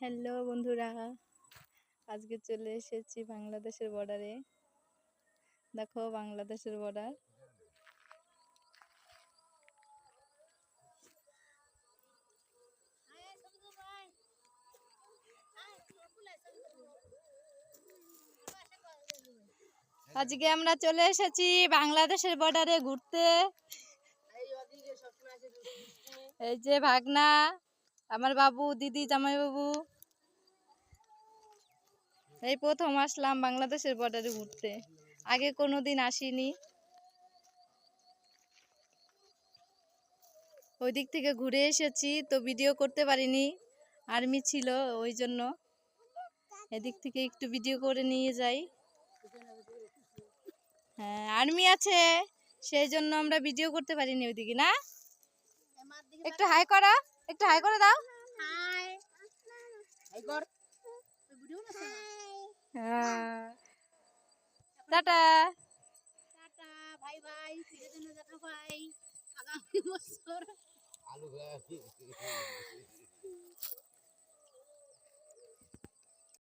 Hello বন্ধুরা, আজকে চলে এসেছি বাংলাদেশের বর্ডারে। দেখো বাংলাদেশের বর্ডার। আজকে আমরা চলে এসেছি বাংলাদেশের বর্ডারে ঘুরতে। এই যে ভাগনা, আমার বাবু, দিদি, জামাই বাবু। এই প্রথম আসলাম বাংলাদেশের বর্ডারে ঘুরতে, আগে কোনোদিন আসিনি। ওই দিক থেকে ঘুরে এসেছি তো ভিডিও করতে পারিনি, আর্মি ছিল ওই জন্য। এদিক থেকে একটু ভিডিও করে নিয়ে যাই। হ্যাঁ, আর্মি আছে সেই জন্য আমরা ভিডিও করতে পারিনি ওইদিকে। না, একটু হাই করো, একটু হাই করে দাও। হ্যাঁ, টাটা। ভাই ভাই, ফিরে দেখা ভাই আগামী বছর।